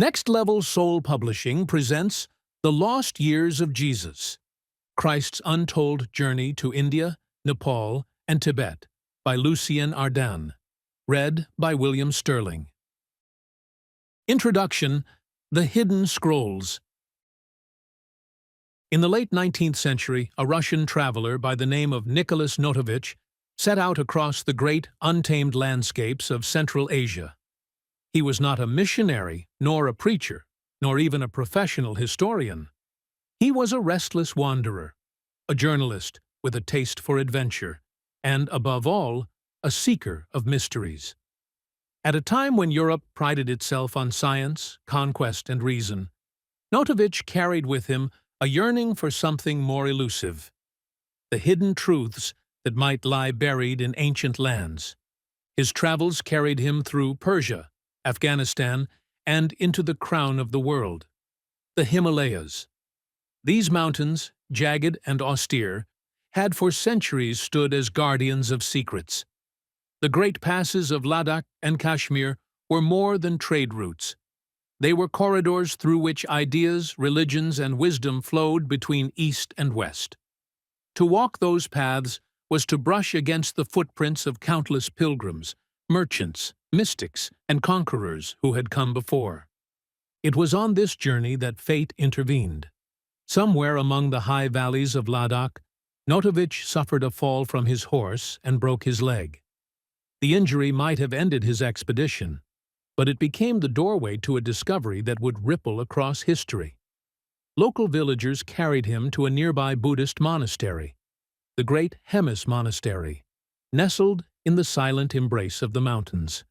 Next Level Soul Publishing presents The Lost Years of Jesus, Christ's Untold Journey to India, Nepal, and Tibet by Lucien Ardan. Read by William Sterling. Introduction: The Hidden Scrolls. In the late 19th century, a Russian traveler by the name of Nicholas Notovich set out across the great, untamed landscapes of Central Asia. He was not a missionary, nor a preacher, nor even a professional historian. He was a restless wanderer, a journalist with a taste for adventure, and, above all, a seeker of mysteries. At a time when Europe prided itself on science, conquest, and reason, Notovich carried with him a yearning for something more elusive: the hidden truths that might lie buried in ancient lands. His travels carried him through Persia, Afghanistan, and into the crown of the world, the Himalayas. These mountains, jagged and austere, had for centuries stood as guardians of secrets. The great passes of Ladakh and Kashmir were more than trade routes. They were corridors through which ideas, religions, and wisdom flowed between East and West. To walk those paths was to brush against the footprints of countless pilgrims, merchants, mystics, and conquerors who had come before. It was on this journey that fate intervened. Somewhere among the high valleys of Ladakh, Notovich suffered a fall from his horse and broke his leg. The injury might have ended his expedition, but it became the doorway to a discovery that would ripple across history. Local villagers carried him to a nearby Buddhist monastery, the great Hemis Monastery, nestled in the silent embrace of the mountains.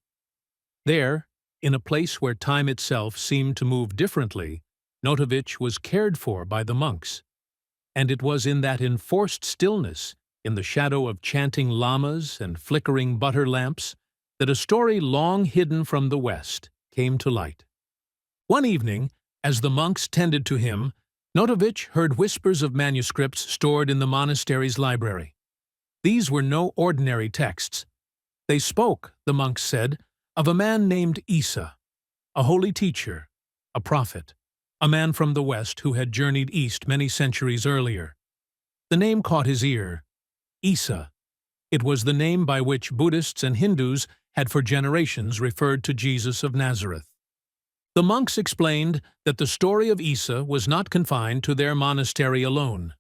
There, in a place where time itself seemed to move differently, Notovich was cared for by the monks. And it was in that enforced stillness, in the shadow of chanting lamas and flickering butter lamps, that a story long hidden from the West came to light. One evening, as the monks tended to him, Notovich heard whispers of manuscripts stored in the monastery's library. These were no ordinary texts. They spoke, the monks said, of a man named Issa, a holy teacher, a prophet, a man from the West who had journeyed east many centuries earlier. The name caught his ear. Issa. It was the name by which Buddhists and Hindus had for generations referred to Jesus of Nazareth. The monks explained that the story of Issa was not confined to their monastery alone.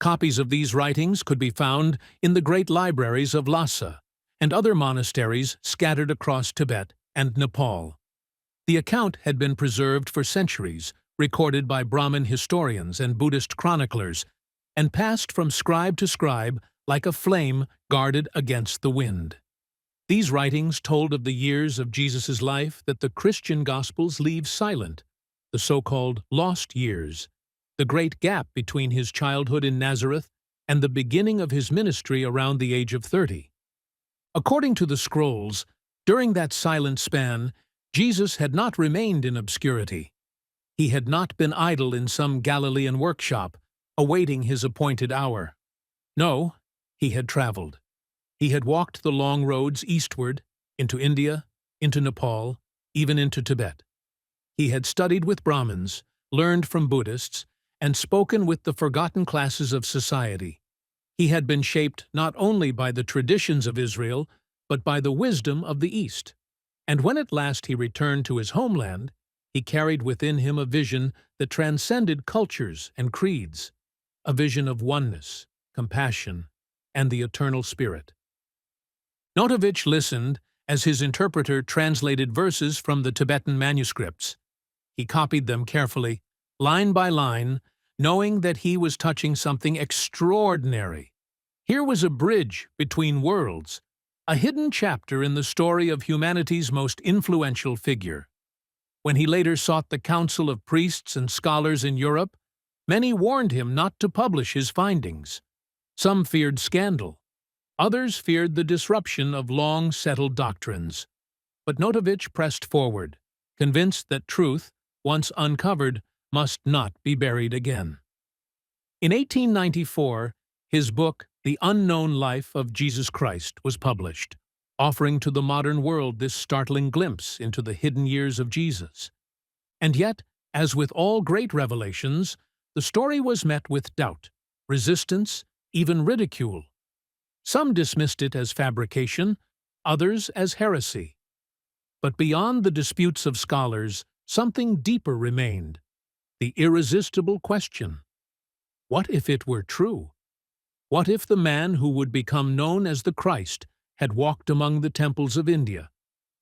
Copies of these writings could be found in the great libraries of Lhasa and other monasteries scattered across Tibet and Nepal. The account had been preserved for centuries, recorded by Brahmin historians and Buddhist chroniclers, and passed from scribe to scribe like a flame guarded against the wind. These writings told of the years of Jesus' life that the Christian Gospels leave silent, the so-called lost years, the great gap between his childhood in Nazareth and the beginning of his ministry around the age of 30. According to the scrolls, during that silent span, Jesus had not remained in obscurity. He had not been idle in some Galilean workshop, awaiting his appointed hour. No, he had traveled. He had walked the long roads eastward, into India, into Nepal, even into Tibet. He had studied with Brahmins, learned from Buddhists, and spoken with the forgotten classes of society. He had been shaped not only by the traditions of Israel, but by the wisdom of the East. And when at last he returned to his homeland, he carried within him a vision that transcended cultures and creeds, a vision of oneness, compassion, and the eternal spirit. Notovich listened as his interpreter translated verses from the Tibetan manuscripts. He copied them carefully, line by line, knowing that he was touching something extraordinary. Here was a bridge between worlds, a hidden chapter in the story of humanity's most influential figure. When he later sought the counsel of priests and scholars in Europe, many warned him not to publish his findings. Some feared scandal. Others feared the disruption of long-settled doctrines. But Notovich pressed forward, convinced that truth, once uncovered, must not be buried again. In 1894, his book, The Unknown Life of Jesus Christ, was published, offering to the modern world this startling glimpse into the hidden years of Jesus. And yet, as with all great revelations, the story was met with doubt, resistance, even ridicule. Some dismissed it as fabrication, others as heresy. But beyond the disputes of scholars, something deeper remained: the irresistible question. What if it were true? What if the man who would become known as the Christ had walked among the temples of India,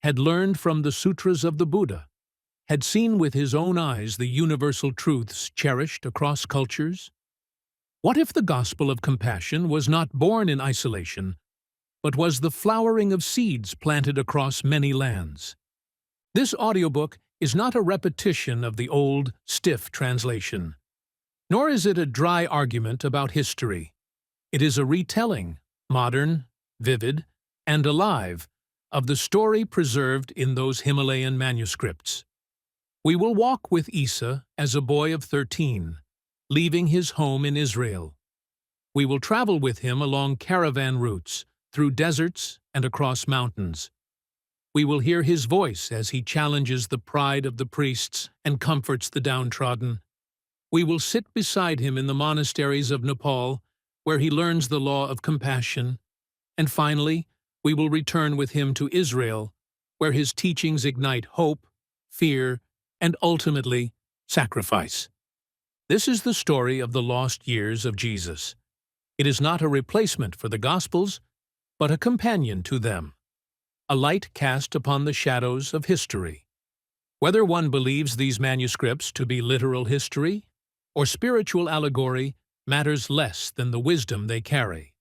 had learned from the sutras of the Buddha, had seen with his own eyes the universal truths cherished across cultures? What if the gospel of compassion was not born in isolation, but was the flowering of seeds planted across many lands? This audiobook is not a repetition of the old, stiff translation, nor is it a dry argument about history. It is a retelling, modern, vivid, and alive, of the story preserved in those Himalayan manuscripts. We will walk with Issa as a boy of 13, leaving his home in Israel. We will travel with him along caravan routes, through deserts and across mountains. We will hear his voice as he challenges the pride of the priests and comforts the downtrodden. We will sit beside him in the monasteries of Nepal, where he learns the law of compassion. And finally, we will return with him to Israel, where his teachings ignite hope, fear, and ultimately, sacrifice. This is the story of the lost years of Jesus. It is not a replacement for the Gospels, but a companion to them, a light cast upon the shadows of history. Whether one believes these manuscripts to be literal history or spiritual allegory matters less than the wisdom they carry.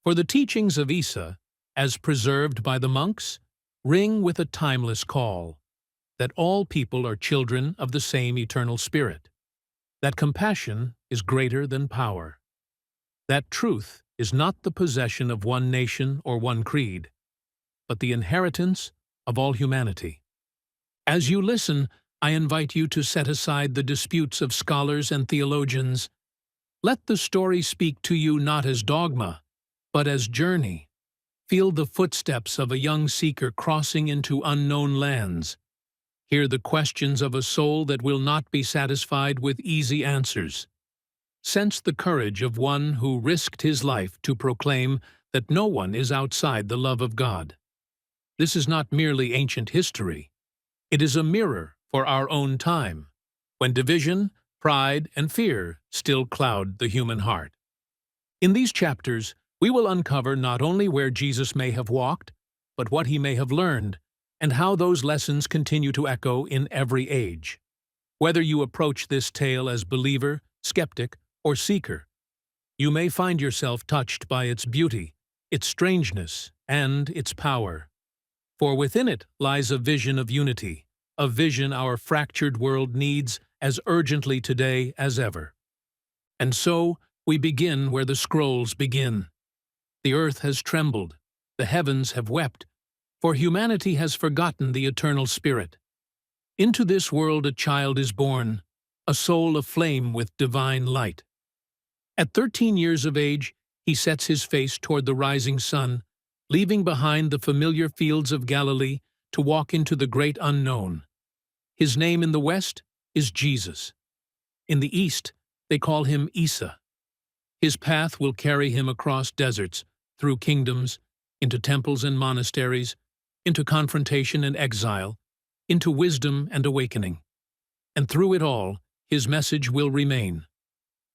For the teachings of Issa, as preserved by the monks, ring with a timeless call, that all people are children of the same eternal spirit, that compassion is greater than power, that truth is not the possession of one nation or one creed, but the inheritance of all humanity. As you listen, I invite you to set aside the disputes of scholars and theologians. Let the story speak to you not as dogma, but as journey. Feel the footsteps of a young seeker crossing into unknown lands. Hear the questions of a soul that will not be satisfied with easy answers. Sense the courage of one who risked his life to proclaim that no one is outside the love of God. This is not merely ancient history. It is a mirror for our own time, when division, pride, and fear still cloud the human heart. In these chapters, we will uncover not only where Jesus may have walked, but what he may have learned, and how those lessons continue to echo in every age. Whether you approach this tale as believer, skeptic, or seeker, you may find yourself touched by its beauty, its strangeness, and its power. For within it lies a vision of unity, a vision our fractured world needs as urgently today as ever. And so, we begin where the scrolls begin. The earth has trembled, the heavens have wept, for humanity has forgotten the eternal spirit. Into this world a child is born, a soul aflame with divine light. At 13 years of age, he sets his face toward the rising sun, leaving behind the familiar fields of Galilee to walk into the great unknown. His name in the West is Jesus. In the East, they call him Issa. His path will carry him across deserts, through kingdoms, into temples and monasteries, into confrontation and exile, into wisdom and awakening. And through it all, his message will remain: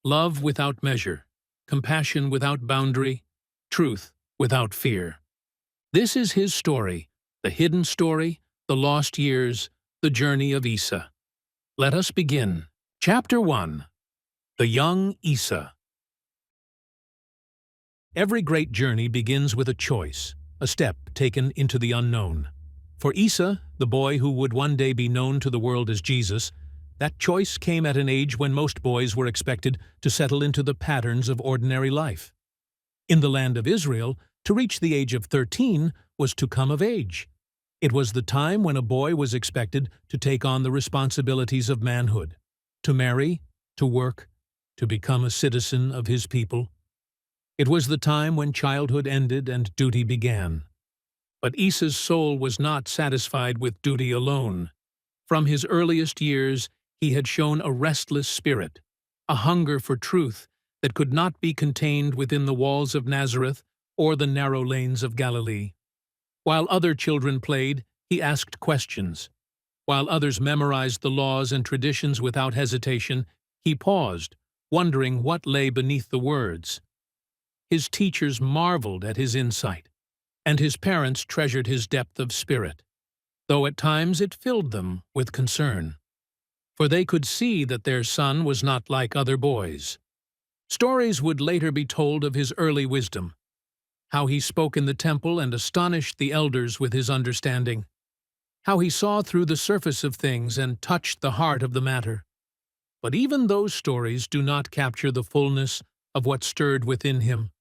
love without measure, compassion without boundary, truth without fear. This is his story, the hidden story, the lost years, the journey of Issa. Let us begin. Chapter 1. The Young Issa. Every great journey begins with a choice, a step taken into the unknown. For Issa, the boy who would one day be known to the world as Jesus, that choice came at an age when most boys were expected to settle into the patterns of ordinary life. In the land of Israel, to reach the age of 13 was to come of age. It was the time when a boy was expected to take on the responsibilities of manhood, to marry, to work, to become a citizen of his people. It was the time when childhood ended and duty began. But Issa's soul was not satisfied with duty alone. From his earliest years, he had shown a restless spirit, a hunger for truth that could not be contained within the walls of Nazareth or the narrow lanes of Galilee. While other children played, he asked questions. While others memorized the laws and traditions without hesitation, he paused, wondering what lay beneath the words. His teachers marveled at his insight, and his parents treasured his depth of spirit, though at times it filled them with concern. For they could see that their son was not like other boys. Stories would later be told of his early wisdom, how he spoke in the temple and astonished the elders with his understanding, how he saw through the surface of things and touched the heart of the matter. But even those stories do not capture the fullness of what stirred within him.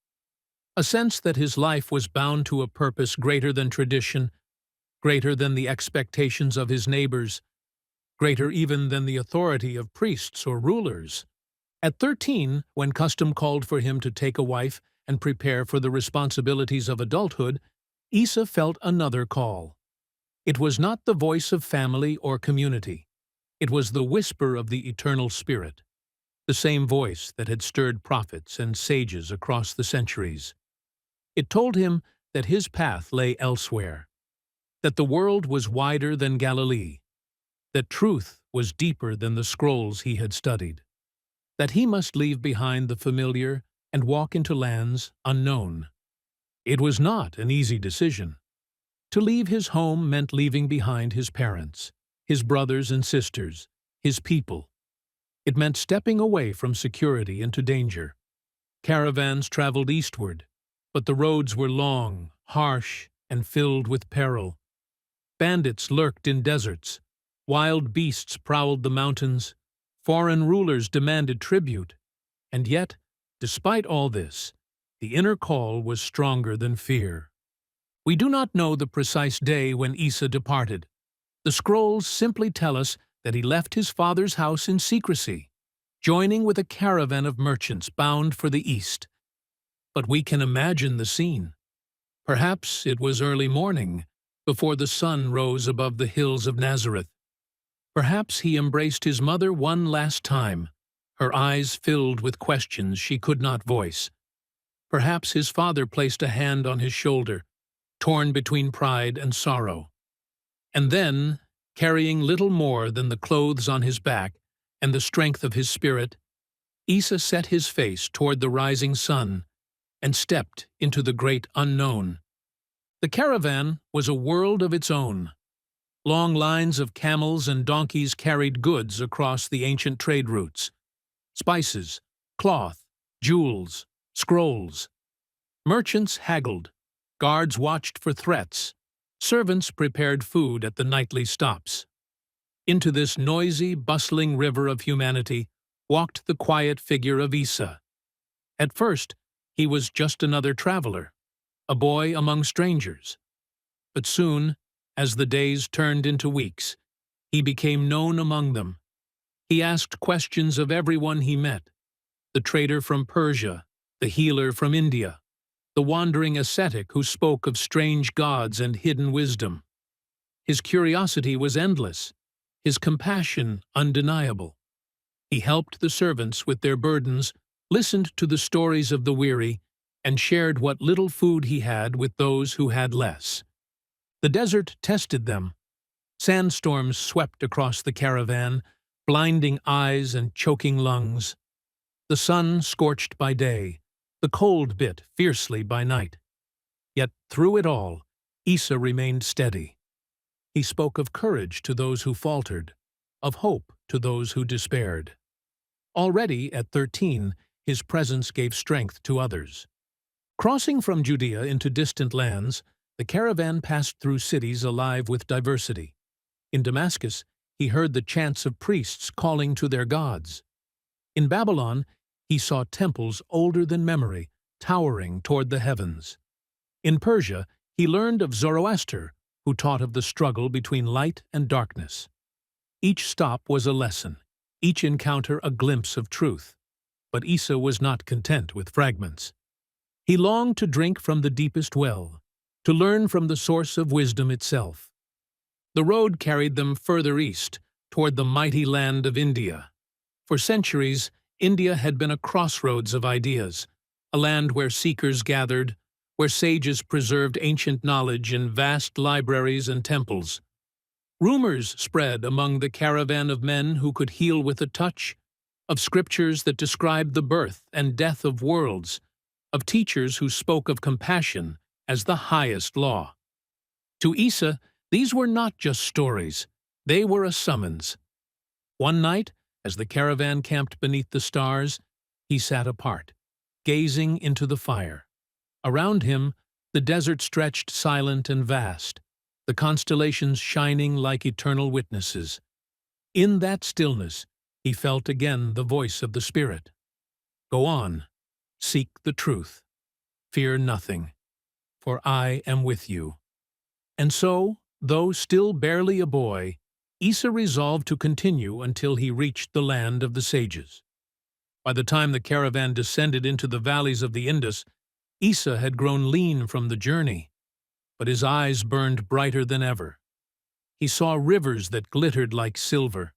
A sense that his life was bound to a purpose greater than tradition, greater than the expectations of his neighbors, greater even than the authority of priests or rulers. At 13, when custom called for him to take a wife and prepare for the responsibilities of adulthood, Issa felt another call. It was not the voice of family or community. It was the whisper of the eternal Spirit, the same voice that had stirred prophets and sages across the centuries. It told him that his path lay elsewhere, that the world was wider than Galilee, that truth was deeper than the scrolls he had studied, that he must leave behind the familiar and walk into lands unknown. It was not an easy decision. To leave his home meant leaving behind his parents, his brothers and sisters, his people. It meant stepping away from security into danger. Caravans traveled eastward, but the roads were long, harsh, and filled with peril. Bandits lurked in deserts, wild beasts prowled the mountains, foreign rulers demanded tribute, and yet, despite all this, the inner call was stronger than fear. We do not know the precise day when Issa departed. The scrolls simply tell us that he left his father's house in secrecy, joining with a caravan of merchants bound for the east. But we can imagine the scene. Perhaps it was early morning, before the sun rose above the hills of Nazareth. Perhaps he embraced his mother one last time, her eyes filled with questions she could not voice. Perhaps his father placed a hand on his shoulder, torn between pride and sorrow. And then, carrying little more than the clothes on his back and the strength of his spirit, Issa set his face toward the rising sun and stepped into the great unknown. The caravan was a world of its own. Long lines of camels and donkeys carried goods across the ancient trade routes. Spices, cloth, jewels, scrolls. Merchants haggled, guards watched for threats, servants prepared food at the nightly stops. Into this noisy, bustling river of humanity walked the quiet figure of Issa. At first, he was just another traveler, a boy among strangers. But soon, as the days turned into weeks, he became known among them. He asked questions of everyone he met, the trader from Persia, the healer from India, the wandering ascetic who spoke of strange gods and hidden wisdom. His curiosity was endless, his compassion undeniable. He helped the servants with their burdens, listened to the stories of the weary, and shared what little food he had with those who had less. The desert tested them. Sandstorms swept across the caravan, blinding eyes and choking lungs. The sun scorched by day, the cold bit fiercely by night. Yet through it all, Issa remained steady. He spoke of courage to those who faltered, of hope to those who despaired. Already at 13, his presence gave strength to others. Crossing from Judea into distant lands, the caravan passed through cities alive with diversity. In Damascus, he heard the chants of priests calling to their gods. In Babylon, he saw temples older than memory, towering toward the heavens. In Persia, he learned of Zoroaster, who taught of the struggle between light and darkness. Each stop was a lesson, each encounter a glimpse of truth. But Issa was not content with fragments. He longed to drink from the deepest well, to learn from the source of wisdom itself. The road carried them further east, toward the mighty land of India. For centuries, India had been a crossroads of ideas, a land where seekers gathered, where sages preserved ancient knowledge in vast libraries and temples. Rumors spread among the caravan of men who could heal with a touch, of scriptures that described the birth and death of worlds, of teachers who spoke of compassion as the highest law. To Issa, these were not just stories, they were a summons. One night, as the caravan camped beneath the stars, he sat apart, gazing into the fire. Around him, the desert stretched silent and vast, the constellations shining like eternal witnesses. In that stillness, he felt again the voice of the Spirit. Go on, seek the truth. Fear nothing, for I am with you. And so, though still barely a boy, Issa resolved to continue until he reached the land of the sages. By the time the caravan descended into the valleys of the Indus, Issa had grown lean from the journey, but his eyes burned brighter than ever. He saw rivers that glittered like silver,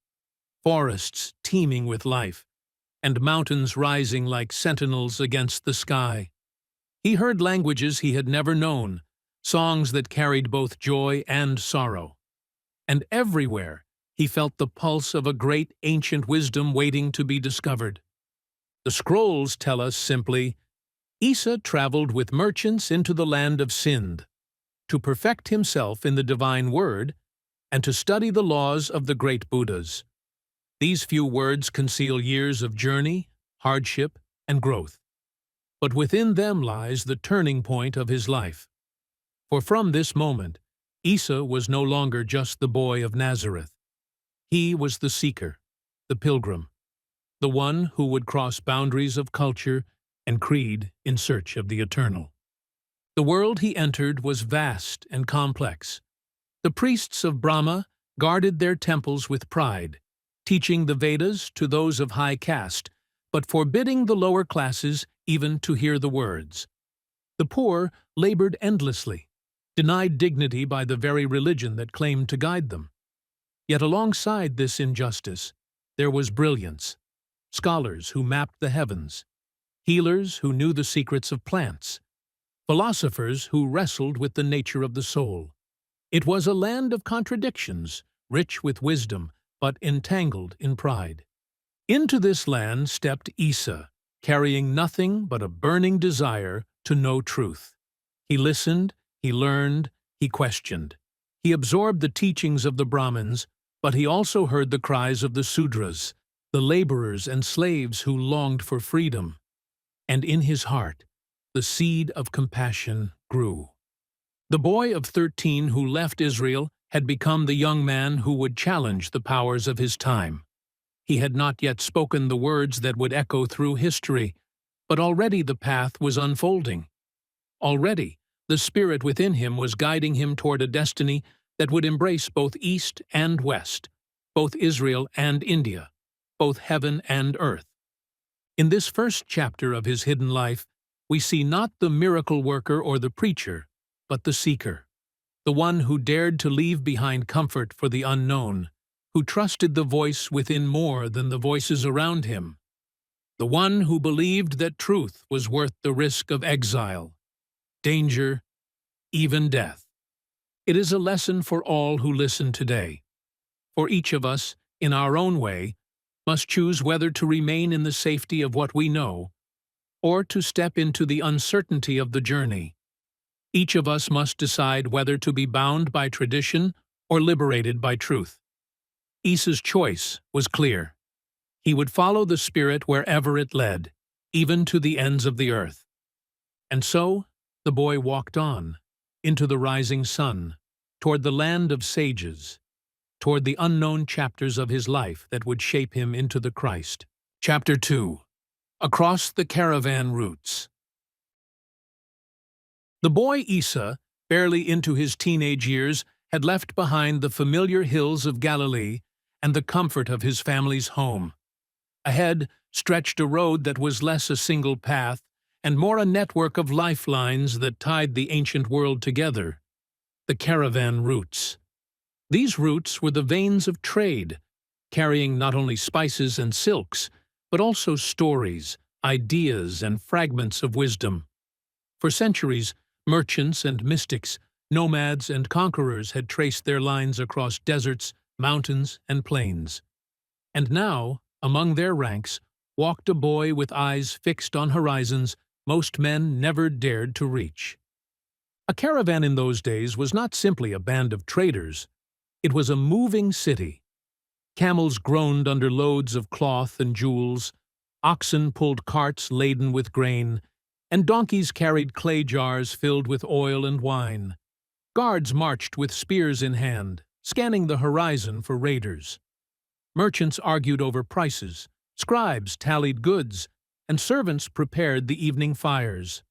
forests teeming with life, and mountains rising like sentinels against the sky. He heard languages he had never known, songs that carried both joy and sorrow. And everywhere he felt the pulse of a great ancient wisdom waiting to be discovered. The scrolls tell us simply, Issa traveled with merchants into the land of Sind, to perfect himself in the divine word and to study the laws of the great Buddhas. These few words conceal years of journey, hardship, and growth. But within them lies the turning point of his life. For from this moment, Issa was no longer just the boy of Nazareth. He was the seeker, the pilgrim, the one who would cross boundaries of culture and creed in search of the eternal. The world he entered was vast and complex. The priests of Brahma guarded their temples with pride, teaching the Vedas to those of high caste, but forbidding the lower classes even to hear the words. The poor labored endlessly, denied dignity by the very religion that claimed to guide them. Yet alongside this injustice, there was brilliance, scholars who mapped the heavens, healers who knew the secrets of plants, philosophers who wrestled with the nature of the soul. It was a land of contradictions, rich with wisdom, but entangled in pride. Into this land stepped Issa, carrying nothing but a burning desire to know truth. He listened, he learned, he questioned. He absorbed the teachings of the Brahmins, but he also heard the cries of the Sudras, the laborers and slaves who longed for freedom. And in his heart, the seed of compassion grew. The boy of 13 who left Israel had become the young man who would challenge the powers of his time. He had not yet spoken the words that would echo through history, but already the path was unfolding. Already, the spirit within him was guiding him toward a destiny that would embrace both East and West, both Israel and India, both heaven and earth. In this first chapter of his hidden life, we see not the miracle worker or the preacher, but the seeker, the one who dared to leave behind comfort for the unknown, who trusted the voice within more than the voices around him, the one who believed that truth was worth the risk of exile, danger, even death. It is a lesson for all who listen today. For each of us, in our own way, must choose whether to remain in the safety of what we know, or to step into the uncertainty of the journey. Each of us must decide whether to be bound by tradition or liberated by truth. Issa's choice was clear. He would follow the Spirit wherever it led, even to the ends of the earth. And so, the boy walked on, into the rising sun, toward the land of sages, toward the unknown chapters of his life that would shape him into the Christ. Chapter 2. Across the Caravan Routes. The boy Issa, barely into his teenage years, had left behind the familiar hills of Galilee and the comfort of his family's home. Ahead stretched a road that was less a single path and more a network of lifelines that tied the ancient world together, the caravan routes. These routes were the veins of trade, carrying not only spices and silks, but also stories, ideas, and fragments of wisdom. For centuries, merchants and mystics, nomads and conquerors had traced their lines across deserts, mountains, and plains. And now, among their ranks, walked a boy with eyes fixed on horizons most men never dared to reach. A caravan in those days was not simply a band of traders. It was a moving city. Camels groaned under loads of cloth and jewels, oxen pulled carts laden with grain, and donkeys carried clay jars filled with oil and wine. Guards marched with spears in hand, scanning the horizon for raiders. Merchants argued over prices, scribes tallied goods, and servants prepared the evening fires.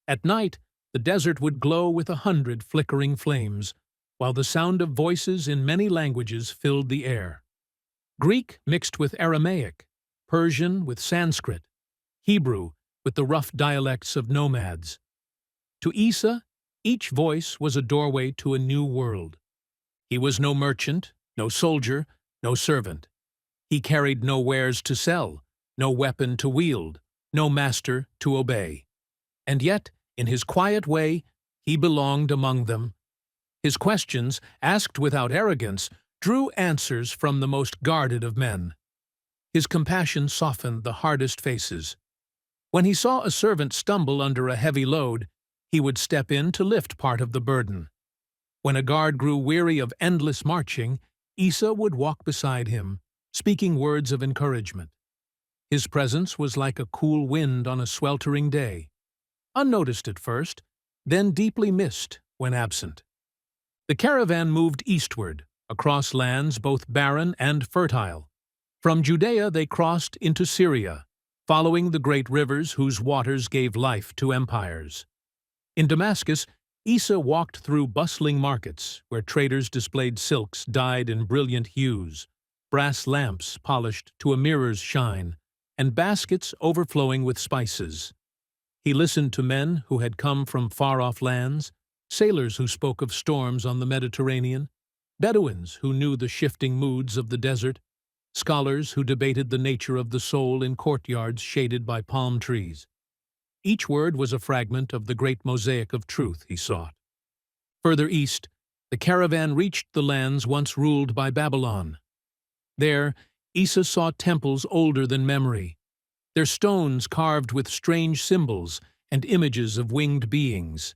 At night, the desert would glow with 100 flickering flames, while the sound of voices in many languages filled the air. Greek mixed with Aramaic, Persian with Sanskrit, Hebrew with the rough dialects of nomads. To Issa, each voice was a doorway to a new world. He was no merchant, no soldier, no servant. He carried no wares to sell, no weapon to wield, no master to obey. And yet, in his quiet way, he belonged among them. His questions, asked without arrogance, drew answers from the most guarded of men. His compassion softened the hardest faces. When he saw a servant stumble under a heavy load, he would step in to lift part of the burden. When a guard grew weary of endless marching, Issa would walk beside him, speaking words of encouragement. His presence was like a cool wind on a sweltering day, unnoticed at first, then deeply missed when absent. The caravan moved eastward, across lands both barren and fertile. From Judea they crossed into Syria, following the great rivers whose waters gave life to empires. In Damascus, Issa walked through bustling markets where traders displayed silks dyed in brilliant hues, brass lamps polished to a mirror's shine, and baskets overflowing with spices. He listened to men who had come from far-off lands, sailors who spoke of storms on the Mediterranean, Bedouins who knew the shifting moods of the desert, scholars who debated the nature of the soul in courtyards shaded by palm trees. Each word was a fragment of the great mosaic of truth he sought. Further east, the caravan reached the lands once ruled by Babylon. There, Issa saw temples older than memory, their stones carved with strange symbols and images of winged beings.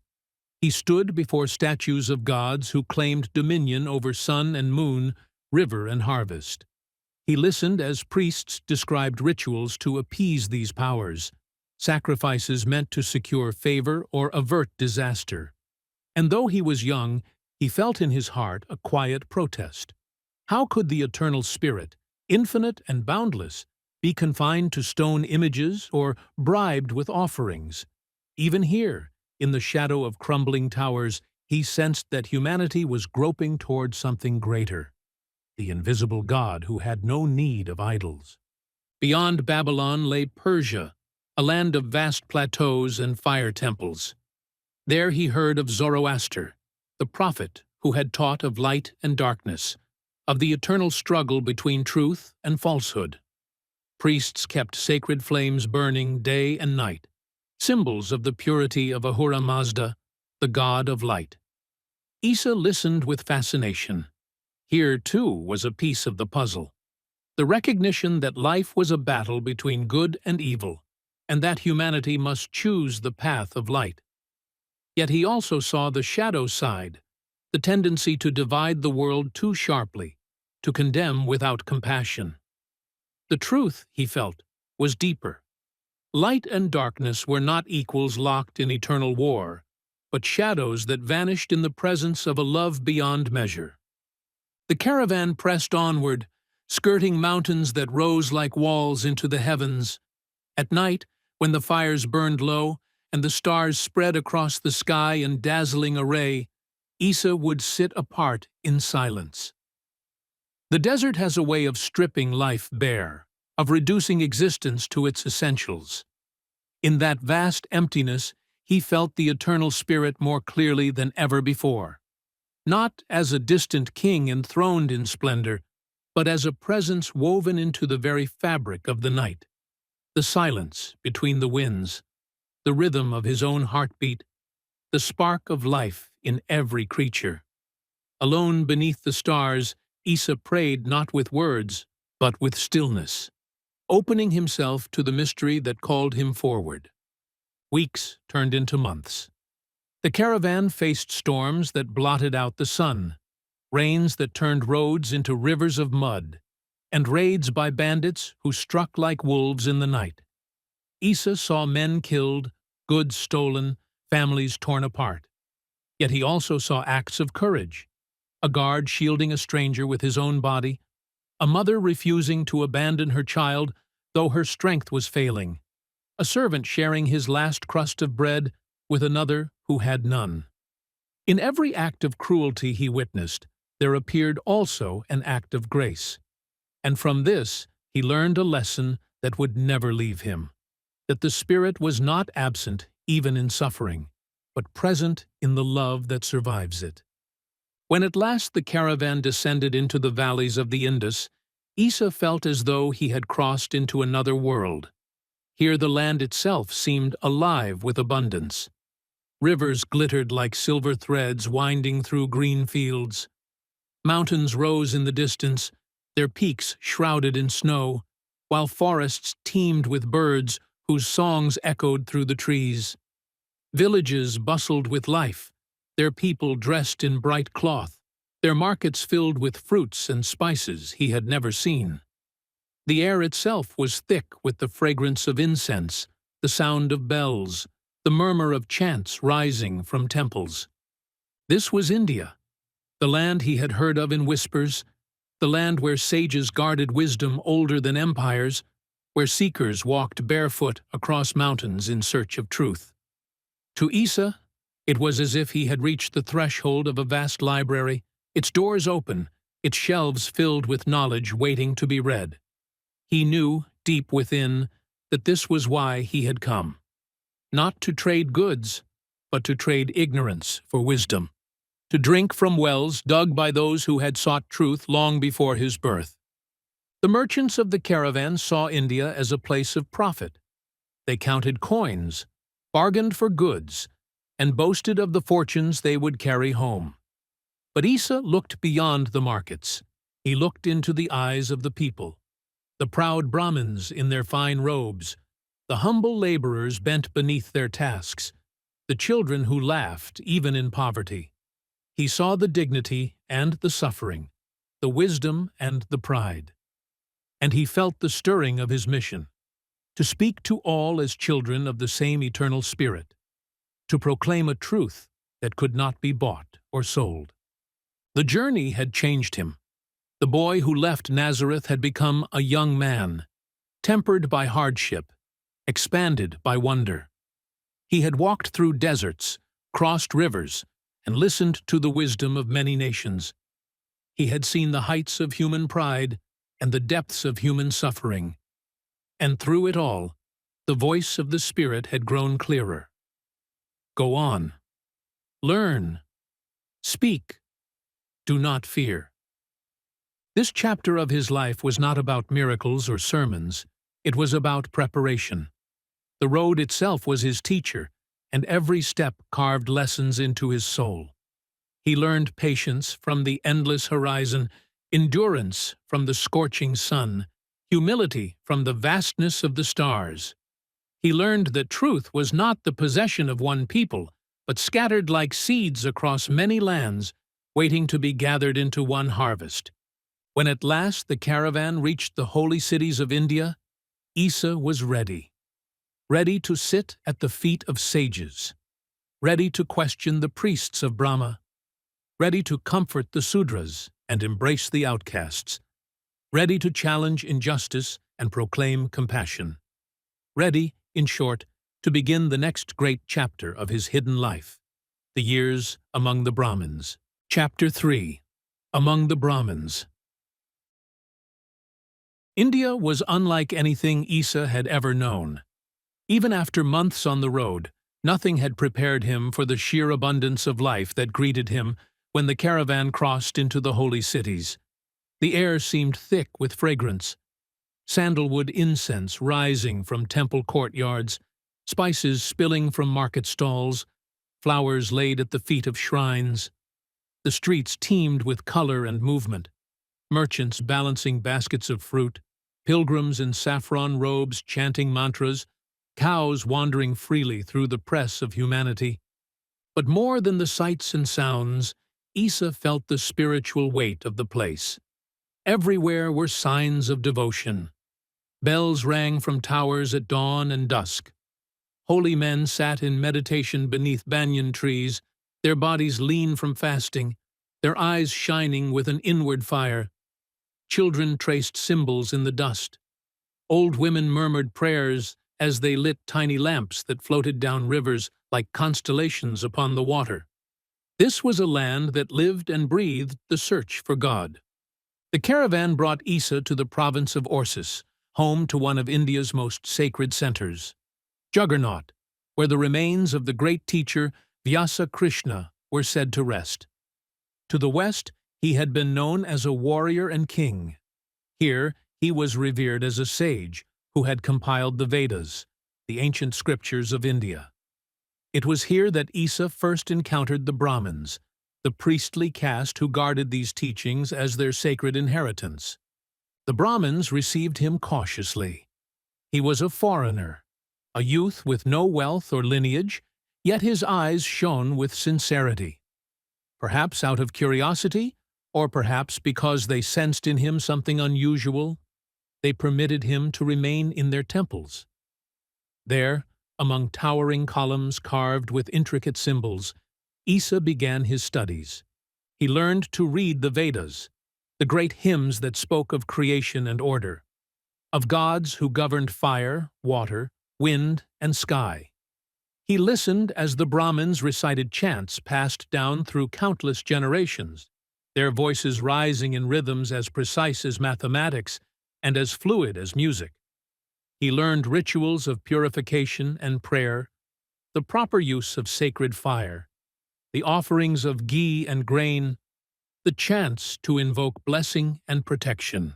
He stood before statues of gods who claimed dominion over sun and moon, river and harvest. He listened as priests described rituals to appease these powers, sacrifices meant to secure favor or avert disaster. And though he was young, he felt in his heart a quiet protest. How could the eternal spirit, infinite and boundless, be confined to stone images or bribed with offerings? Even here, in the shadow of crumbling towers, he sensed that humanity was groping toward something greater, the invisible God who had no need of idols. Beyond Babylon lay Persia, a land of vast plateaus and fire temples. There he heard of Zoroaster, the prophet who had taught of light and darkness, of the eternal struggle between truth and falsehood. Priests kept sacred flames burning day and night, symbols of the purity of Ahura Mazda, the god of light. Issa listened with fascination. Here, too, was a piece of the puzzle. The recognition that life was a battle between good and evil, and that humanity must choose the path of light. Yet he also saw the shadow side, the tendency to divide the world too sharply, to condemn without compassion. The truth, he felt, was deeper. Light and darkness were not equals locked in eternal war, but shadows that vanished in the presence of a love beyond measure. The caravan pressed onward, skirting mountains that rose like walls into the heavens. At night, when the fires burned low and the stars spread across the sky in dazzling array, Issa would sit apart in silence. The desert has a way of stripping life bare, of reducing existence to its essentials. In that vast emptiness, he felt the eternal spirit more clearly than ever before. not as a distant king enthroned in splendor, but as a presence woven into the very fabric of the night, the silence between the winds, the rhythm of his own heartbeat, the spark of life in every creature. Alone beneath the stars, Issa prayed not with words, but with stillness, opening himself to the mystery that called him forward. Weeks turned into months. The caravan faced storms that blotted out the sun, rains that turned roads into rivers of mud, and raids by bandits who struck like wolves in the night. Issa saw men killed, goods stolen, families torn apart. Yet he also saw acts of courage, a guard shielding a stranger with his own body, a mother refusing to abandon her child though her strength was failing, a servant sharing his last crust of bread with another who had none. In every act of cruelty he witnessed, there appeared also an act of grace. And from this he learned a lesson that would never leave him, that the Spirit was not absent even in suffering, but present in the love that survives it. When at last the caravan descended into the valleys of the Indus, Issa felt as though he had crossed into another world. Here the land itself seemed alive with abundance. Rivers glittered like silver threads winding through green fields. Mountains rose in the distance, their peaks shrouded in snow, while forests teemed with birds whose songs echoed through the trees. Villages bustled with life, their people dressed in bright cloth, their markets filled with fruits and spices he had never seen. The air itself was thick with the fragrance of incense, the sound of bells, the murmur of chants rising from temples. This was India, the land he had heard of in whispers, the land where sages guarded wisdom older than empires, where seekers walked barefoot across mountains in search of truth. To Issa, it was as if he had reached the threshold of a vast library, its doors open, its shelves filled with knowledge waiting to be read. He knew, deep within, that this was why he had come. Not to trade goods, but to trade ignorance for wisdom, to drink from wells dug by those who had sought truth long before his birth. The merchants of the caravan saw India as a place of profit. They counted coins, bargained for goods, and boasted of the fortunes they would carry home. But Issa looked beyond the markets. He looked into the eyes of the people, the proud Brahmins in their fine robes, the humble laborers bent beneath their tasks, the children who laughed even in poverty. He saw the dignity and the suffering, the wisdom and the pride. And he felt the stirring of his mission, to speak to all as children of the same eternal Spirit, to proclaim a truth that could not be bought or sold. The journey had changed him. The boy who left Nazareth had become a young man, tempered by hardship, expanded by wonder. He had walked through deserts, crossed rivers, and listened to the wisdom of many nations. He had seen the heights of human pride and the depths of human suffering. And through it all, the voice of the Spirit had grown clearer. Go on. Learn. Speak. Do not fear. This chapter of his life was not about miracles or sermons. It was about preparation. The road itself was his teacher, and every step carved lessons into his soul. He learned patience from the endless horizon, endurance from the scorching sun, humility from the vastness of the stars. He learned that truth was not the possession of one people, but scattered like seeds across many lands, waiting to be gathered into one harvest. When at last the caravan reached the holy cities of India, Issa was ready. Ready to sit at the feet of sages, ready to question the priests of Brahma, ready to comfort the Sudras and embrace the outcasts, ready to challenge injustice and proclaim compassion, ready, in short, to begin the next great chapter of his hidden life, the years among the Brahmins. Chapter 3. Among the Brahmins. India was unlike anything Issa had ever known. Even after months on the road, nothing had prepared him for the sheer abundance of life that greeted him when the caravan crossed into the holy cities. The air seemed thick with fragrance, sandalwood incense rising from temple courtyards, spices spilling from market stalls, flowers laid at the feet of shrines. The streets teemed with color and movement, merchants balancing baskets of fruit, pilgrims in saffron robes chanting mantras, cows wandering freely through the press of humanity. But more than the sights and sounds, Issa felt the spiritual weight of the place. Everywhere were signs of devotion. Bells rang from towers at dawn and dusk. Holy men sat in meditation beneath banyan trees, their bodies lean from fasting, their eyes shining with an inward fire. Children traced symbols in the dust. Old women murmured prayers as they lit tiny lamps that floated down rivers like constellations upon the water. This was a land that lived and breathed the search for God. The caravan brought Issa to the province of Orsis, home to one of India's most sacred centers, Juggernaut, where the remains of the great teacher Vyasa Krishna were said to rest. To the west, he had been known as a warrior and king. Here, he was revered as a sage who had compiled the Vedas, the ancient scriptures of India. It was here that Issa first encountered the Brahmins, the priestly caste who guarded these teachings as their sacred inheritance. The Brahmins received him cautiously. He was a foreigner, a youth with no wealth or lineage, yet his eyes shone with sincerity. Perhaps out of curiosity, or perhaps because they sensed in him something unusual, they permitted him to remain in their temples. There, among towering columns carved with intricate symbols, Issa began his studies. He learned to read the Vedas, the great hymns that spoke of creation and order, of gods who governed fire, water, wind, and sky. He listened as the Brahmins recited chants passed down through countless generations, their voices rising in rhythms as precise as mathematics and as fluid as music. He learned rituals of purification and prayer, the proper use of sacred fire, the offerings of ghee and grain, the chants to invoke blessing and protection.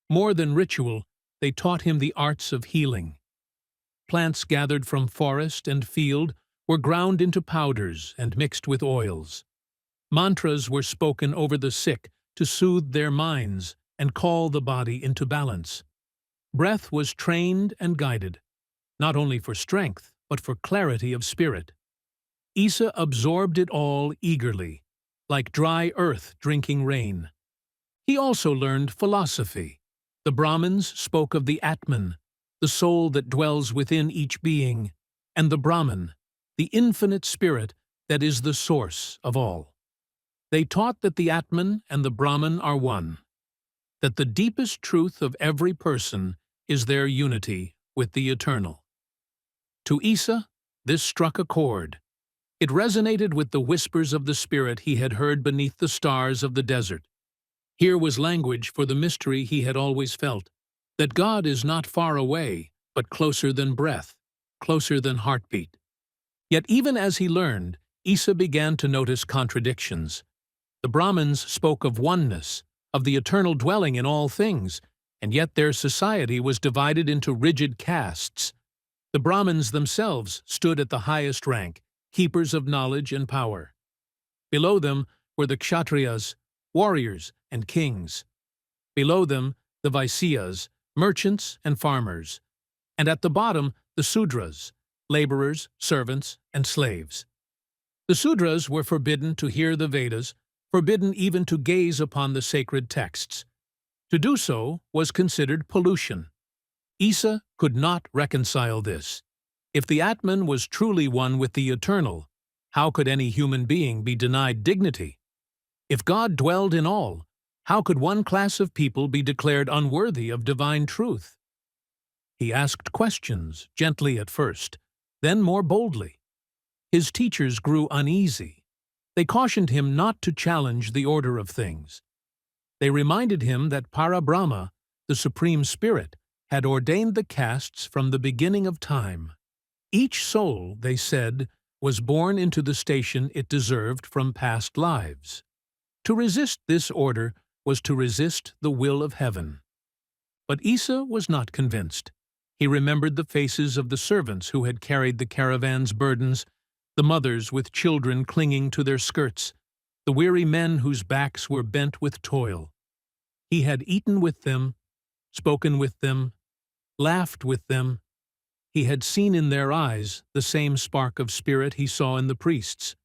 More than ritual, they taught him the arts of healing. Plants gathered from forest and field were ground into powders and mixed with oils. Mantras were spoken over the sick to soothe their minds and call the body into balance. Breath was trained and guided, not only for strength, but for clarity of spirit. Issa absorbed it all eagerly, like dry earth drinking rain. He also learned philosophy. The Brahmins spoke of the Atman, the soul that dwells within each being, and the Brahman, the infinite spirit that is the source of all. They taught that the Atman and the Brahman are one, that the deepest truth of every person is their unity with the eternal. To Issa, this struck a chord. It resonated with the whispers of the spirit he had heard beneath the stars of the desert. Here was language for the mystery he had always felt, that God is not far away, but closer than breath, closer than heartbeat. Yet even as he learned, Issa began to notice contradictions. The Brahmins spoke of oneness, of the eternal dwelling in all things, and yet their society was divided into rigid castes. The Brahmins themselves stood at the highest rank, keepers of knowledge and power. Below them were the Kshatriyas, warriors and kings. Below them, the Vaisyas, merchants and farmers. And at the bottom, the Sudras, laborers, servants, and slaves. The Sudras were forbidden to hear the Vedas, forbidden even to gaze upon the sacred texts. To do so was considered pollution. Issa could not reconcile this. If the Atman was truly one with the eternal, how could any human being be denied dignity? If God dwelled in all, how could one class of people be declared unworthy of divine truth? He asked questions, gently at first, then more boldly. His teachers grew uneasy. They cautioned him not to challenge the order of things. They reminded him that Parabrahma, the Supreme Spirit, had ordained the castes from the beginning of time. Each soul, they said, was born into the station it deserved from past lives. To resist this order was to resist the will of heaven. But Issa was not convinced. He remembered the faces of the servants who had carried the caravan's burdens, the mothers with children clinging to their skirts, the weary men whose backs were bent with toil. He had eaten with them, spoken with them, laughed with them. He had seen in their eyes the same spark of spirit he saw in the priests.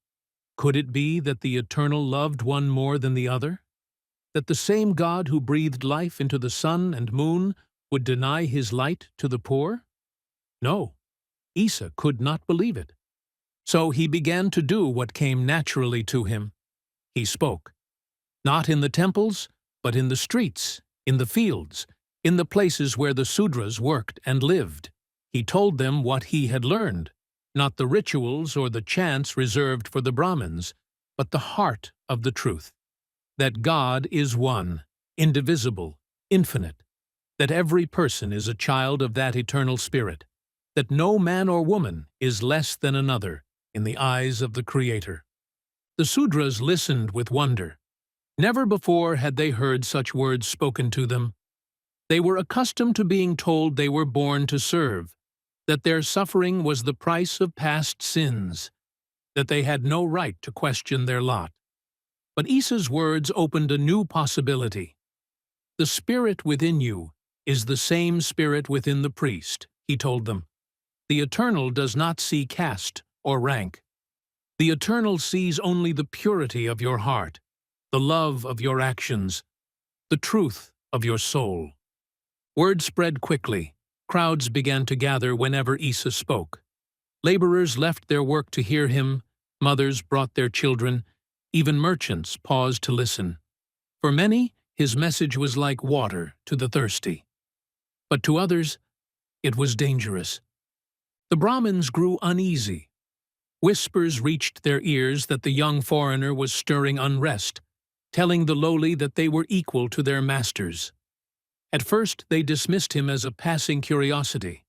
Could it be that the Eternal loved one more than the other? That the same God who breathed life into the sun and moon would deny his light to the poor? No, Issa could not believe it. So he began to do what came naturally to him. He spoke. Not in the temples, but in the streets, in the fields, in the places where the Sudras worked and lived. He told them what he had learned, not the rituals or the chants reserved for the Brahmins, but the heart of the truth. That God is one, indivisible, infinite, that every person is a child of that eternal spirit, that no man or woman is less than another in the eyes of the Creator. The Sudras listened with wonder. Never before had they heard such words spoken to them. They were accustomed to being told they were born to serve, that their suffering was the price of past sins, that they had no right to question their lot. But Issa's words opened a new possibility. The spirit within you is the same spirit within the priest, he told them. The Eternal does not see caste or rank. The Eternal sees only the purity of your heart, the love of your actions, the truth of your soul. Word spread quickly. Crowds began to gather whenever Issa spoke. Laborers left their work to hear him, mothers brought their children, even merchants paused to listen. For many, his message was like water to the thirsty. But to others, it was dangerous. The Brahmins grew uneasy. Whispers reached their ears that the young foreigner was stirring unrest, telling the lowly that they were equal to their masters. At first, they dismissed him as a passing curiosity.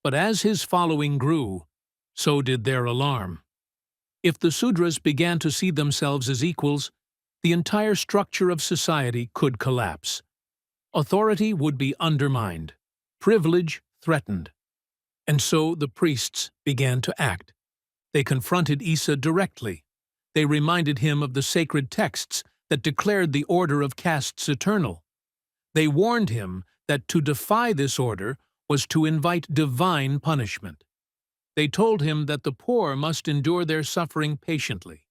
But as his following grew, so did their alarm. If the Sudras began to see themselves as equals, the entire structure of society could collapse. Authority would be undermined, privilege threatened. And so the priests began to act. They confronted Issa directly. They reminded him of the sacred texts that declared the order of castes eternal. They warned him that to defy this order was to invite divine punishment. They told him that the poor must endure their suffering patiently,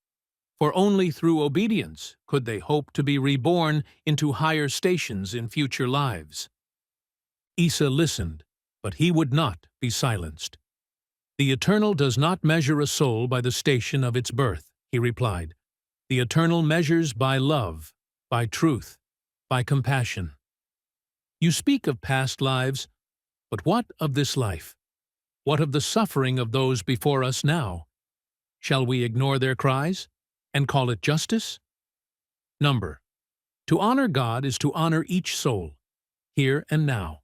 for only through obedience could they hope to be reborn into higher stations in future lives. Issa listened, but he would not be silenced. The Eternal does not measure a soul by the station of its birth, he replied. The Eternal measures by love, by truth, by compassion. You speak of past lives, but what of this life? What of the suffering of those before us now? Shall we ignore their cries and call it justice? Number. To honor God is to honor each soul, here and now.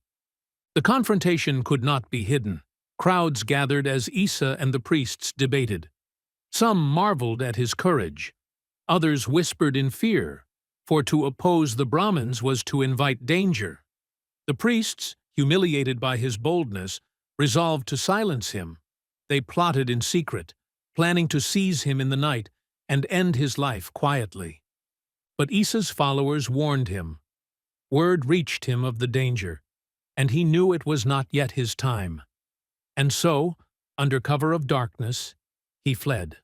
The confrontation could not be hidden. Crowds gathered as Issa and the priests debated. Some marveled at his courage. Others whispered in fear, for to oppose the Brahmins was to invite danger. The priests, humiliated by his boldness, resolved to silence him. They plotted in secret, planning to seize him in the night and end his life quietly. But Issa's followers warned him. Word reached him of the danger, and he knew it was not yet his time. And so, under cover of darkness, he fled.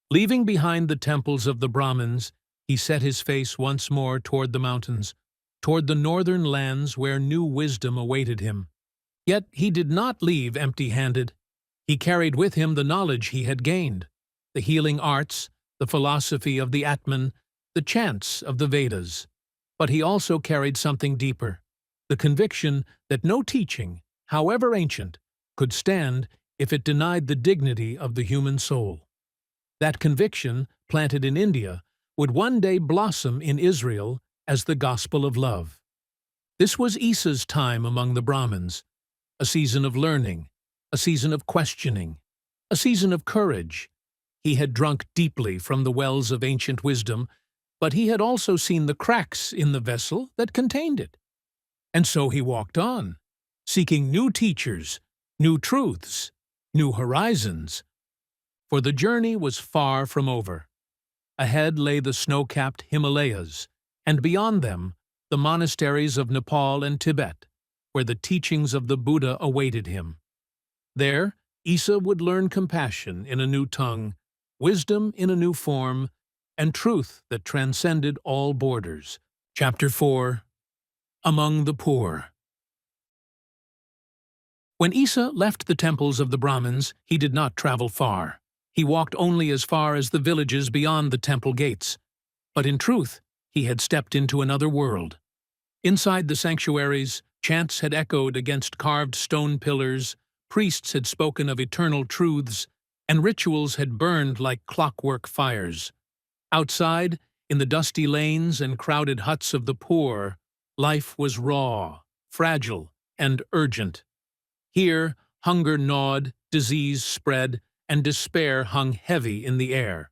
Leaving behind the temples of the Brahmins, he set his face once more toward the mountains, toward the northern lands where new wisdom awaited him. Yet he did not leave empty-handed. He carried with him the knowledge he had gained, the healing arts, the philosophy of the Atman, the chants of the Vedas. But he also carried something deeper, the conviction that no teaching, however ancient, could stand if it denied the dignity of the human soul. That conviction, planted in India, would one day blossom in Israel as the gospel of love. This was Issa's time among the Brahmins, a season of learning, a season of questioning, a season of courage. He had drunk deeply from the wells of ancient wisdom, but he had also seen the cracks in the vessel that contained it. And so he walked on, seeking new teachers, new truths, new horizons. For the journey was far from over. Ahead lay the snow-capped Himalayas, and beyond them, the monasteries of Nepal and Tibet, where the teachings of the Buddha awaited him. There, Issa would learn compassion in a new tongue, wisdom in a new form, and truth that transcended all borders. Chapter 4. Among the Poor. When Issa left the temples of the Brahmins, he did not travel far. He walked only as far as the villages beyond the temple gates. But in truth, he had stepped into another world. Inside the sanctuaries, chants had echoed against carved stone pillars, priests had spoken of eternal truths, and rituals had burned like clockwork fires. Outside, in the dusty lanes and crowded huts of the poor, life was raw, fragile, and urgent. Here, hunger gnawed, disease spread, and despair hung heavy in the air.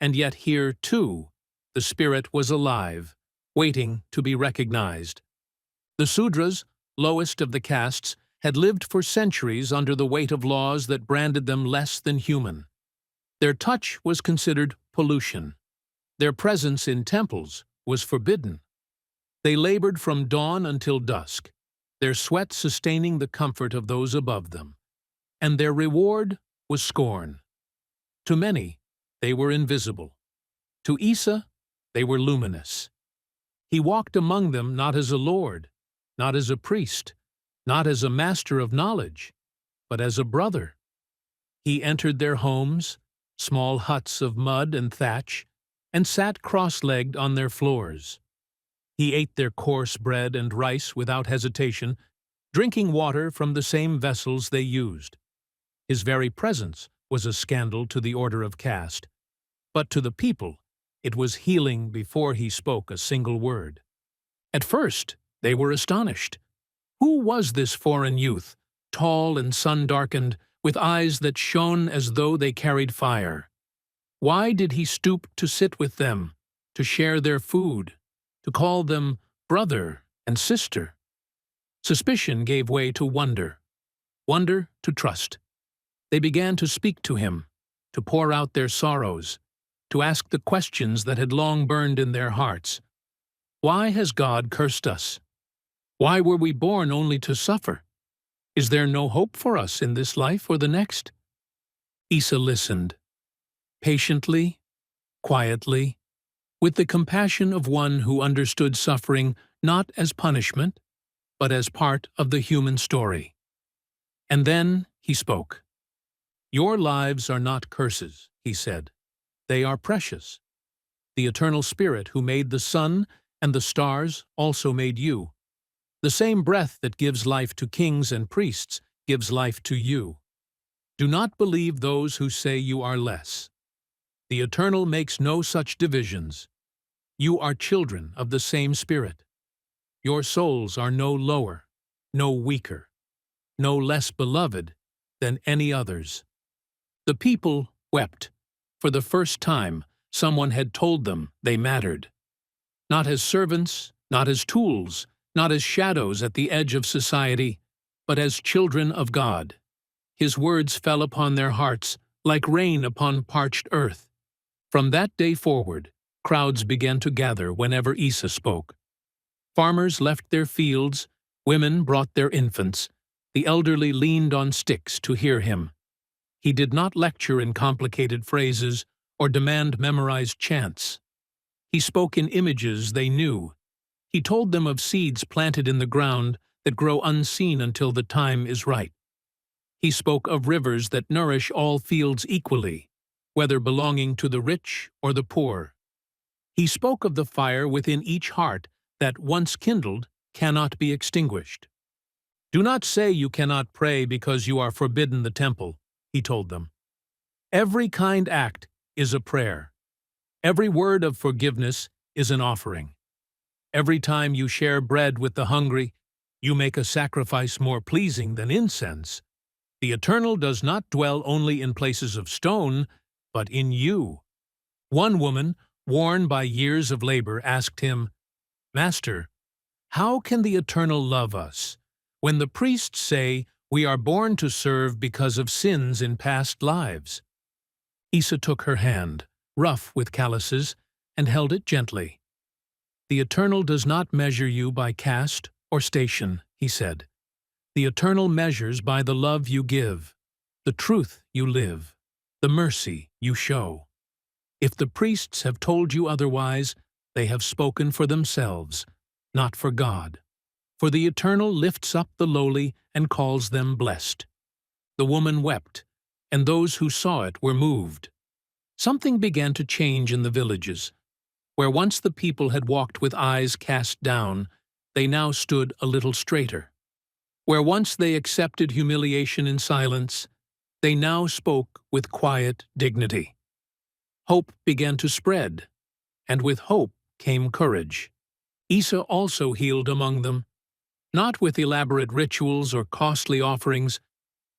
And yet here, too, the spirit was alive, waiting to be recognized. The Sudras, lowest of the castes, had lived for centuries under the weight of laws that branded them less than human. Their touch was considered pollution. Their presence in temples was forbidden. They labored from dawn until dusk, their sweat sustaining the comfort of those above them. And their reward was scorn. To many, they were invisible. To Issa, they were luminous. He walked among them not as a lord, not as a priest, not as a master of knowledge, but as a brother. He entered their homes, small huts of mud and thatch, and sat cross-legged on their floors. He ate their coarse bread and rice without hesitation, drinking water from the same vessels they used. His very presence was a scandal to the order of caste, but to the people it was healing before he spoke a single word. At first, they were astonished. Who was this foreign youth, tall and sun-darkened, with eyes that shone as though they carried fire? Why did he stoop to sit with them, to share their food, to call them brother and sister? Suspicion gave way to wonder to trust. They began to speak to him, to pour out their sorrows, to ask the questions that had long burned in their hearts. Why has God cursed us? Why were we born only to suffer? Is there no hope for us in this life or the next? Issa listened, patiently, quietly, with the compassion of one who understood suffering not as punishment, but as part of the human story. And then he spoke. "Your lives are not curses," he said. "They are precious. The eternal Spirit who made the sun and the stars also made you. The same breath that gives life to kings and priests gives life to you. Do not believe those who say you are less. The Eternal makes no such divisions. You are children of the same Spirit. Your souls are no lower, no weaker, no less beloved than any others." The people wept. For the first time, someone had told them they mattered. Not as servants, not as tools, not as shadows at the edge of society, but as children of God. His words fell upon their hearts like rain upon parched earth. From that day forward, crowds began to gather whenever Issa spoke. Farmers left their fields, women brought their infants, the elderly leaned on sticks to hear him. He did not lecture in complicated phrases or demand memorized chants. He spoke in images they knew. He told them of seeds planted in the ground that grow unseen until the time is right. He spoke of rivers that nourish all fields equally, whether belonging to the rich or the poor. He spoke of the fire within each heart that, once kindled, cannot be extinguished. "Do not say you cannot pray because you are forbidden the temple," he told them. "Every kind act is a prayer. Every word of forgiveness is an offering. Every time you share bread with the hungry, you make a sacrifice more pleasing than incense. The Eternal does not dwell only in places of stone, but in you. One woman, worn by years of labor, asked him, "Master, how can the Eternal love us, when the priests say we are born to serve because of sins in past lives?" Issa took her hand, rough with calluses, and held it gently. "The Eternal does not measure you by caste or station," he said. "The Eternal measures by the love you give, the truth you live, the mercy you show. If the priests have told you otherwise, they have spoken for themselves, not for God. For the Eternal lifts up the lowly and calls them blessed." The woman wept, and those who saw it were moved. Something began to change in the villages. Where once the people had walked with eyes cast down, they now stood a little straighter. Where once they accepted humiliation in silence, they now spoke with quiet dignity. Hope began to spread, and with hope came courage. Issa also healed among them, not with elaborate rituals or costly offerings,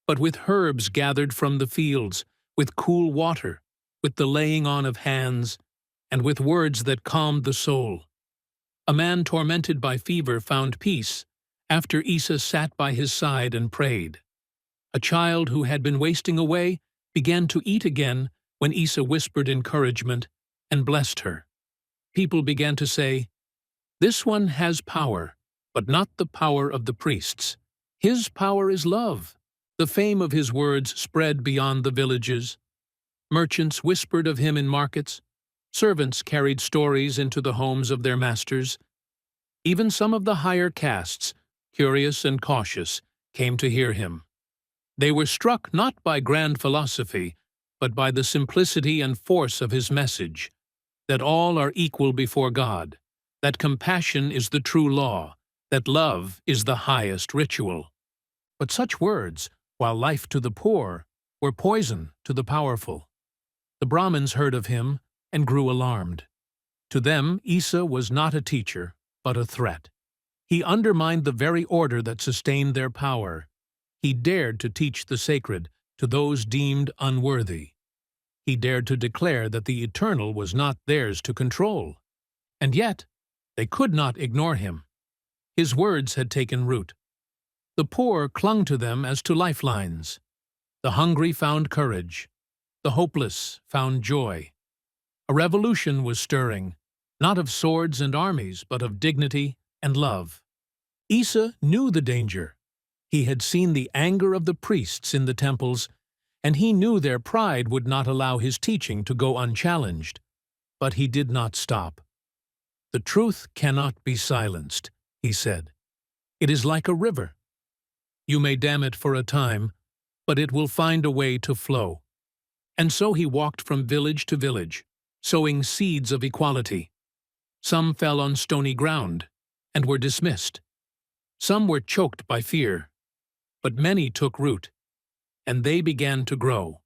but with herbs gathered from the fields, with cool water, with the laying on of hands, and with words that calmed the soul. A man tormented by fever found peace after Issa sat by his side and prayed. A child who had been wasting away began to eat again when Issa whispered encouragement and blessed her. People began to say, "This one has power, but not the power of the priests. His power is love." The fame of his words spread beyond the villages. Merchants whispered of him in markets. Servants carried stories into the homes of their masters. Even some of the higher castes, curious and cautious, came to hear him. They were struck not by grand philosophy, but by the simplicity and force of his message, that all are equal before God, that compassion is the true law, that love is the highest ritual. But such words, while life to the poor, were poison to the powerful. The Brahmins heard of him and grew alarmed. To them, Issa was not a teacher, but a threat. He undermined the very order that sustained their power. He dared to teach the sacred to those deemed unworthy. He dared to declare that the Eternal was not theirs to control. And yet, they could not ignore him. His words had taken root. The poor clung to them as to lifelines. The hungry found courage. The hopeless found joy. A revolution was stirring, not of swords and armies, but of dignity and love. Issa knew the danger. He had seen the anger of the priests in the temples, and he knew their pride would not allow his teaching to go unchallenged. But he did not stop. "The truth cannot be silenced," he said. "It is like a river. You may dam it for a time, but it will find a way to flow." And so he walked from village to village, sowing seeds of equality. Some fell on stony ground and were dismissed. Some were choked by fear, but many took root, and they began to grow.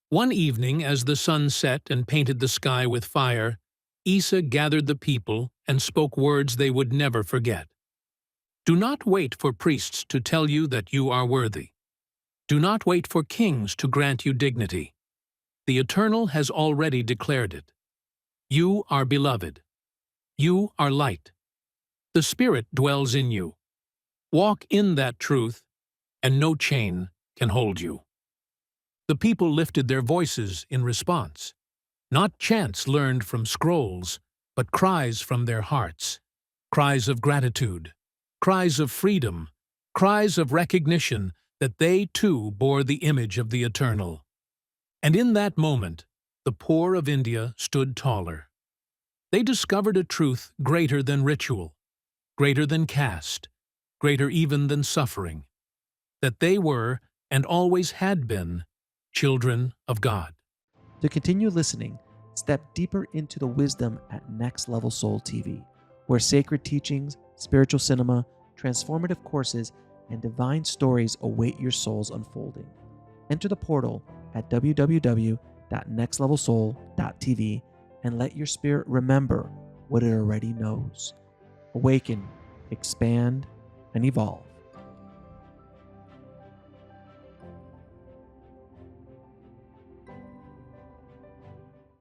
One evening, as the sun set and painted the sky with fire, Issa gathered the people and spoke words they would never forget. "Do not wait for priests to tell you that you are worthy. Do not wait for kings to grant you dignity. The Eternal has already declared it. You are beloved. You are light. The Spirit dwells in you. Walk in that truth, and no chain can hold you." The people lifted their voices in response. Not chants learned from scrolls, but cries from their hearts. Cries of gratitude. Cries of freedom. Cries of recognition that they too bore the image of the Eternal. And in that moment, the poor of India stood taller. They discovered a truth greater than ritual, greater than caste, greater even than suffering, that they were, and always had been, children of God. To continue listening, step deeper into the wisdom at Next Level Soul TV, where sacred teachings, spiritual cinema, transformative courses, and divine stories await your soul's unfolding. Enter the portal at www.nextlevelsoul.tv and let your spirit remember what it already knows. Awaken, expand, and evolve.